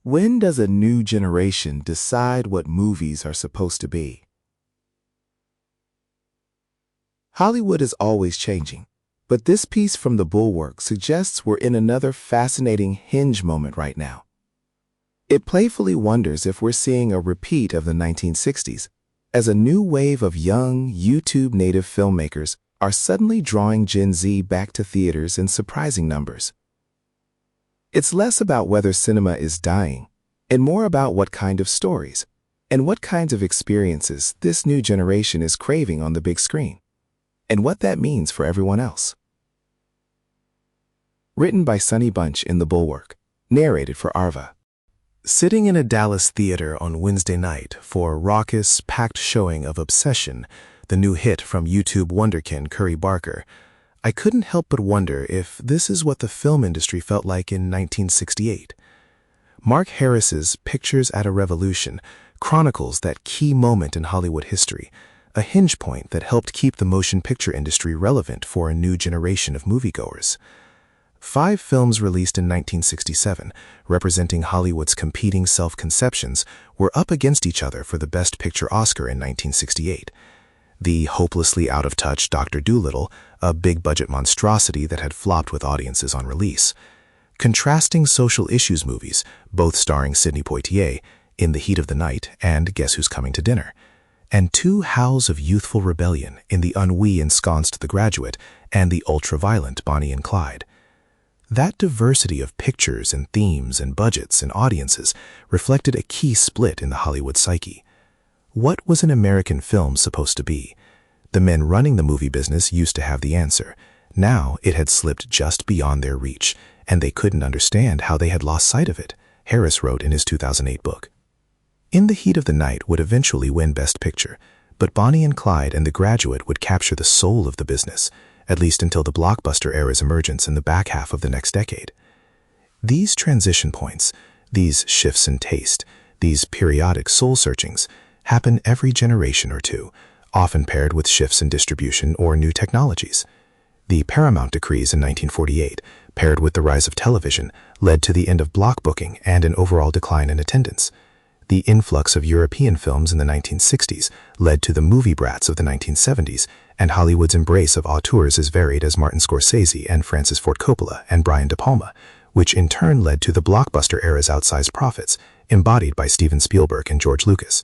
When does a new generation decide what movies are supposed to be? Hollywood is always changing, but this piece from the Bulwark suggests we're in another fascinating hinge moment right now. It playfully wonders if we're seeing a repeat of the 1960s, as a new wave of young, YouTube-native filmmakers are suddenly drawing Gen Z back to theaters in surprising numbers. It's less about whether cinema is dying, and more about what kind of stories and what kinds of experiences this new generation is craving on the big screen, and what that means for everyone else. Written by Sunny Bunch in The Bulwark, narrated for Arva. Sitting in a Dallas theater on Wednesday night for a raucous, packed showing of Obsession, the new hit from YouTube wonderkin Curry Barker, I couldn't help but wonder if this is what the film industry felt like in 1968. Mark Harris's Pictures at a Revolution chronicles that key moment in Hollywood history, a hinge point that helped keep the motion picture industry relevant for a new generation of moviegoers. 5 films released in 1967, representing Hollywood's competing self-conceptions, were up against each other for the Best Picture Oscar in 1968. The hopelessly out-of-touch Dr. Dolittle, a big-budget monstrosity that had flopped with audiences on release. Contrasting social issues movies, both starring Sidney Poitier, In the Heat of the Night and Guess Who's Coming to Dinner. And 2 howls of youthful rebellion in the ennui-ensconced The Graduate and the ultra-violent Bonnie and Clyde. That diversity of pictures and themes and budgets and audiences reflected a key split in the Hollywood psyche. What was an American film supposed to be? The men running the movie business used to have the answer. Now it had slipped just beyond their reach, and they couldn't understand how they had lost sight of it, Harris wrote in his 2008 book. In the Heat of the Night would eventually win Best Picture, but Bonnie and Clyde and The Graduate would capture the soul of the business, at least until the blockbuster era's emergence in the back half of the next decade. These transition points, these shifts in taste, these periodic soul-searchings, happen every generation or two, often paired with shifts in distribution or new technologies. The Paramount decrees in 1948, paired with the rise of television, led to the end of block booking and an overall decline in attendance. The influx of European films in the 1960s led to the movie brats of the 1970s, and Hollywood's embrace of auteurs as varied as Martin Scorsese and Francis Ford Coppola and Brian De Palma, which in turn led to the blockbuster era's outsized profits, embodied by Steven Spielberg and George Lucas.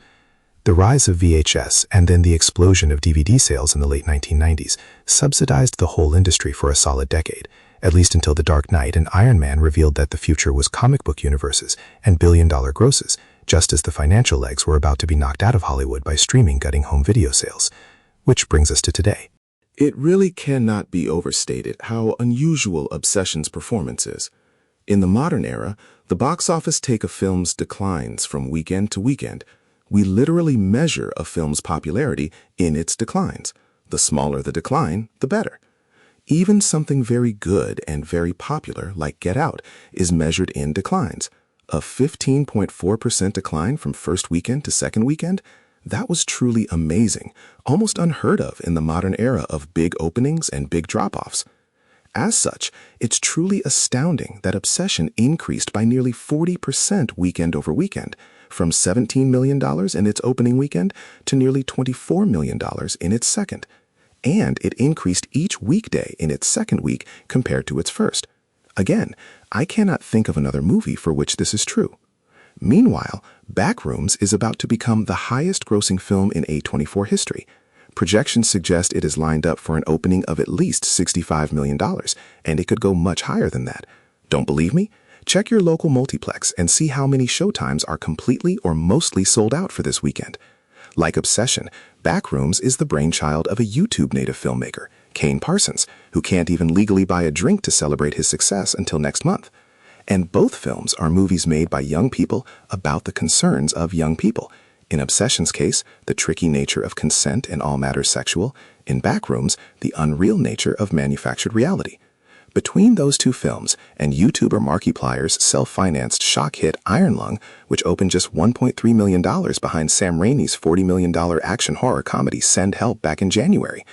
The rise of VHS and then the explosion of DVD sales in the late 1990s subsidized the whole industry for a solid decade, at least until The Dark Knight and Iron Man revealed that the future was comic book universes and billion-dollar grosses, just as the financial legs were about to be knocked out of Hollywood by streaming gutting home video sales. Which brings us to today. It really cannot be overstated how unusual Obsession's performance is. In the modern era, the box office take a film's declines from weekend to weekend. We literally measure a film's popularity in its declines. The smaller the decline, the better. Even something very good and very popular, like Get Out, is measured in declines. A 15.4% decline from first weekend to second weekend? That was truly amazing, almost unheard of in the modern era of big openings and big drop-offs. As such, it's truly astounding that Obsession increased by nearly 40% weekend over weekend, from $17 million in its opening weekend to nearly $24 million in its second. And it increased each weekday in its second week compared to its first. Again, I cannot think of another movie for which this is true. Meanwhile, Backrooms is about to become the highest-grossing film in A24 history. Projections suggest it is lined up for an opening of at least $65 million, and it could go much higher than that. Don't believe me? Check your local multiplex and see how many showtimes are completely or mostly sold out for this weekend. Like Obsession, Backrooms is the brainchild of a YouTube native filmmaker, Kane Parsons, who can't even legally buy a drink to celebrate his success until next month. And both films are movies made by young people about the concerns of young people. In Obsession's case, the tricky nature of consent and all matters sexual. In Backrooms, the unreal nature of manufactured reality. Between those two films and YouTuber Markiplier's self-financed shock hit Iron Lung, which opened just $1.3 million behind Sam Raimi's $40 million action horror comedy Send Help back in January,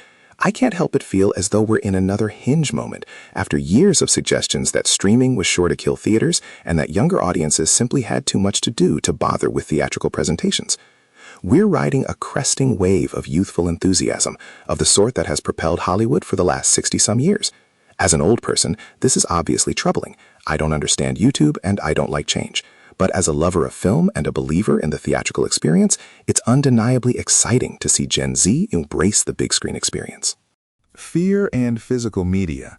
I can't help but feel as though we're in another Hinge moment, after years of suggestions that streaming was sure to kill theaters and that younger audiences simply had too much to do to bother with theatrical presentations. We're riding a cresting wave of youthful enthusiasm, of the sort that has propelled Hollywood for the last 60-some years. As an old person, this is obviously troubling. I don't understand YouTube and I don't like change. But as a lover of film and a believer in the theatrical experience, it's undeniably exciting to see Gen Z embrace the big screen experience. Fear and physical media.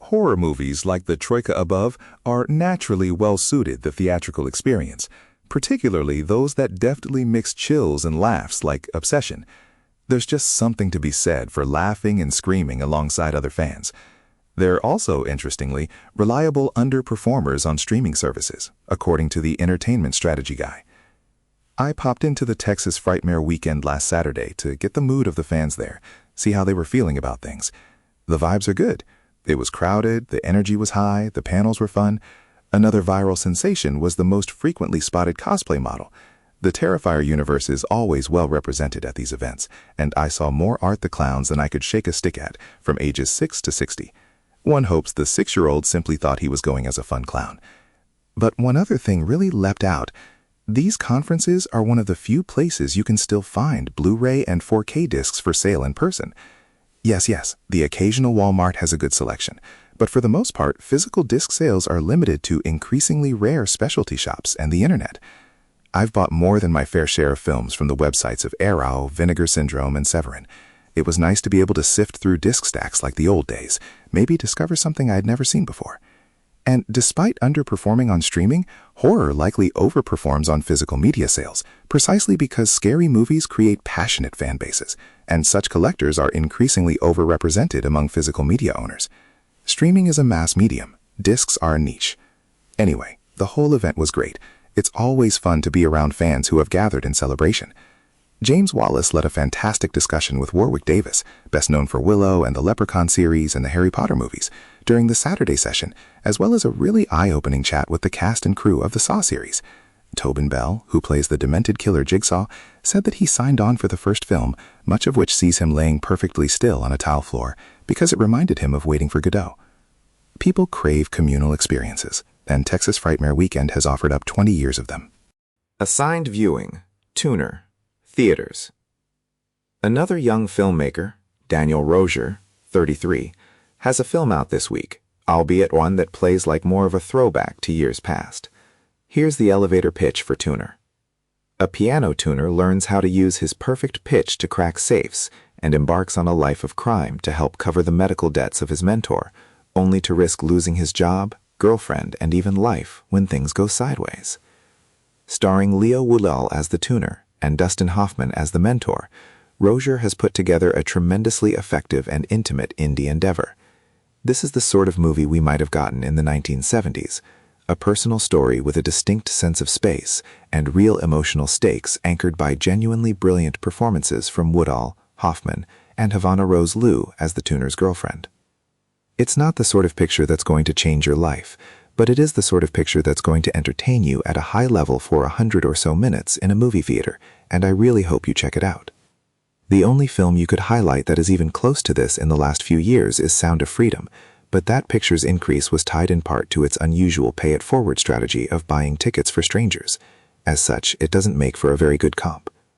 Horror movies like the troika above are naturally well-suited the theatrical experience, particularly those that deftly mix chills and laughs like Obsession. There's just something to be said for laughing and screaming alongside other fans. They're also, interestingly, reliable underperformers on streaming services, according to the Entertainment Strategy Guy. I popped into the Texas Frightmare weekend last Saturday to get the mood of the fans there, see how they were feeling about things. The vibes are good. It was crowded, the energy was high, the panels were fun. Another viral sensation was the most frequently spotted cosplay model. The Terrifier universe is always well represented at these events, and I saw more Art the Clowns than I could shake a stick at, from ages 6 to 60. One hopes the 6-year-old simply thought he was going as a fun clown. But one other thing really leapt out. These conferences are one of the few places you can still find Blu-ray and 4K discs for sale in person. Yes, the occasional Walmart has a good selection, but for the most part, physical disc sales are limited to increasingly rare specialty shops and the internet. I've bought more than my fair share of films from the websites of Arrow, Vinegar Syndrome, and Severin. It was nice to be able to sift through disc stacks like the old days, maybe discover something I had never seen before. And despite underperforming on streaming, horror likely overperforms on physical media sales, precisely because scary movies create passionate fan bases, and such collectors are increasingly overrepresented among physical media owners. Streaming is a mass medium. Discs are a niche. Anyway, the whole event was great. It's always fun to be around fans who have gathered in celebration. James Wallace led a fantastic discussion with Warwick Davis, best known for Willow and the Leprechaun series and the Harry Potter movies, during the Saturday session, as well as a really eye-opening chat with the cast and crew of the Saw series. Tobin Bell, who plays the demented killer Jigsaw, said that he signed on for the first film, much of which sees him laying perfectly still on a tile floor, because it reminded him of Waiting for Godot. People crave communal experiences, and Texas Frightmare Weekend has offered up 20 years of them. Assigned viewing, tuner, theaters. Another young filmmaker, Daniel Rozier, 33, has a film out this week, albeit one that plays like more of a throwback to years past. Here's the elevator pitch for Tuner. A piano tuner learns how to use his perfect pitch to crack safes and embarks on a life of crime to help cover the medical debts of his mentor, only to risk losing his job, girlfriend, and even life when things go sideways. Starring Leo Wallach as the tuner and Dustin Hoffman as the mentor, Rozier has put together a tremendously effective and intimate indie endeavor. This is the sort of movie we might have gotten in the 1970s, a personal story with a distinct sense of space and real emotional stakes anchored by genuinely brilliant performances from Woodall, Hoffman, and Havana Rose Liu as the tuner's girlfriend. It's not the sort of picture that's going to change your life, but it is the sort of picture that's going to entertain you at a high level for 100 or so minutes in a movie theater, and I really hope you check it out. The only film you could highlight that is even close to this in the last few years is Sound of Freedom, but that picture's increase was tied in part to its unusual pay-it-forward strategy of buying tickets for strangers. As such, it doesn't make for a very good comp.